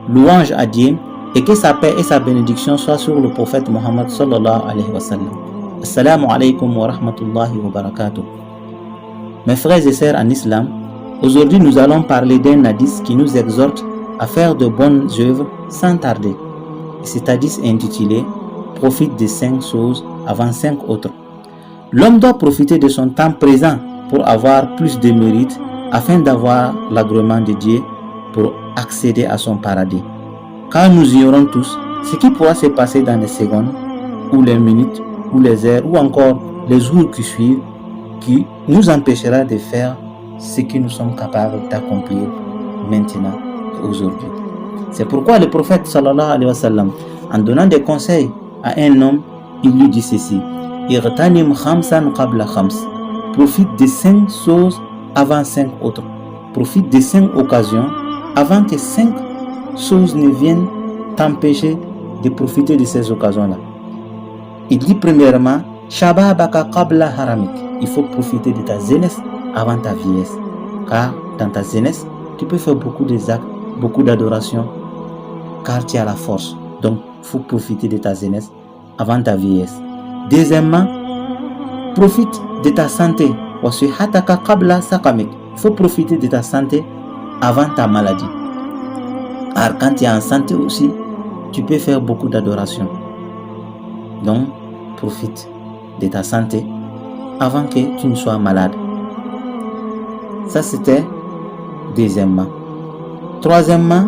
louange à Dieu et que sa paix et sa bénédiction soient sur le prophète Mohammed sallallahu alayhi wa sallam. Assalamu alaikum wa rahmatullahi wa barakatuh. Mes frères et sœurs en islam, aujourd'hui nous allons parler d'un hadith qui nous exhorte à faire de bonnes œuvres sans tarder. Cet hadith est intitulé « Profite de 5 choses avant 5 autres ». L'homme doit profiter de son temps présent pour avoir plus de mérite afin d'avoir l'agrément de Dieu pour accéder à son paradis. Car nous ignorons tous ce qui pourra se passer dans les secondes, ou les minutes, ou les heures, ou encore les jours qui suivent, qui nous empêchera de faire ce que nous sommes capables d'accomplir maintenant et aujourd'hui. C'est pourquoi le prophète sallallahu alayhi wa sallam, en donnant des conseils à un homme, il lui dit ceci: Irtanim khamsan qabla khams. Profite de 5 choses avant 5 autres. Profite de 5 occasions avant que 5 choses ne viennent t'empêcher de profiter de ces occasions-là. Il dit premièrement, Shababaka qabla haramik. Il faut profiter de ta jeunesse avant ta vieillesse. Car dans ta jeunesse, tu peux faire beaucoup d'actes, beaucoup d'adoration, car tu as la force. Donc, il faut profiter de ta jeunesse avant ta vieillesse. Deuxièmement, profite de ta santé. Wasihataka qabla sakamik. Il faut profiter de ta santé avant ta maladie. Car quand tu es en santé aussi, tu peux faire beaucoup d'adoration. Donc, profite de ta santé avant que tu ne sois malade. Ça, c'était deuxièmement. Troisièmement,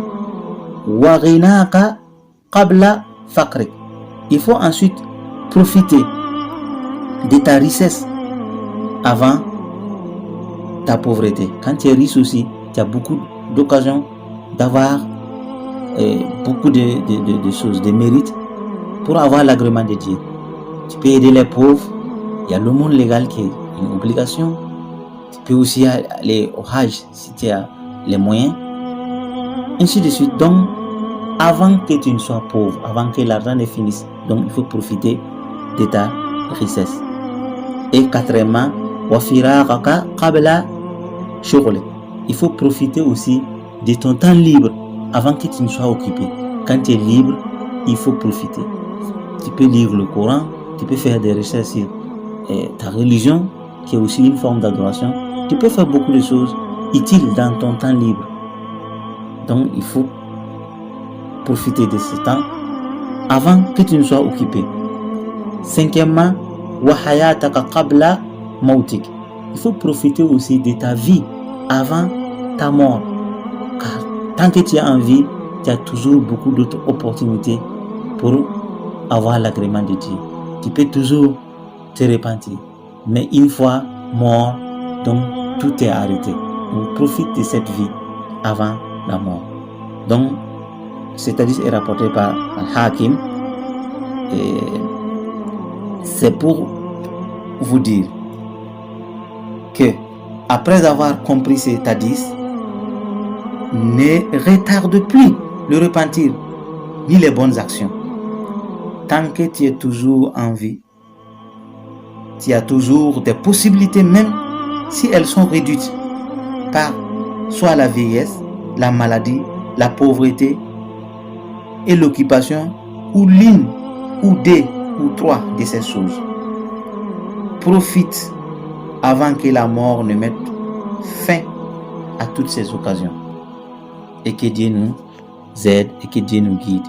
warinaka qabla fakrik. Il faut ensuite profiter de ta richesse avant ta pauvreté. Quand tu es riche aussi, tu as beaucoup d'occasions d'avoir beaucoup de choses, de mérites pour avoir l'agrément de Dieu. Tu peux aider les pauvres. Il y a le monde légal qui est une obligation. Tu peux aussi aller au Hajj si tu as les moyens. Ainsi de suite. Donc, avant que tu ne sois pauvre, avant que l'argent ne finisse, donc il faut profiter de ta richesse. Et quatrièmement, wafiraqaka qabla shughlik. Il faut profiter aussi de ton temps libre avant que tu ne sois occupé. Quand tu es libre, il faut profiter. Tu peux lire le Coran, tu peux faire des recherches sur ta religion, qui est aussi une forme d'adoration. Tu peux faire beaucoup de choses utiles dans ton temps libre. Donc, il faut profiter de ce temps avant que tu ne sois occupé. Cinquièmement, wahayataka qabla mautik. Il faut profiter aussi de ta vie avant ta mort. Car tant que tu es en vie, tu as toujours beaucoup d'autres opportunités pour avoir l'agrément de Dieu. Tu peux toujours te repentir. Mais une fois mort, donc tout est arrêté. Donc profite de cette vie avant la mort. Donc, cet hadith est rapporté par Al-Hakim. Et c'est pour vous dire que après avoir compris cet hadith, ne retarde plus le repentir ni les bonnes actions. Tant que tu es toujours en vie, tu as toujours des possibilités, même si elles sont réduites par soit la vieillesse, la maladie, la pauvreté et l'occupation, ou l'une ou deux ou trois de ces choses. Profite avant que la mort ne mette fin à toutes ces occasions. Et que Dieu nous aide et que Dieu nous guide.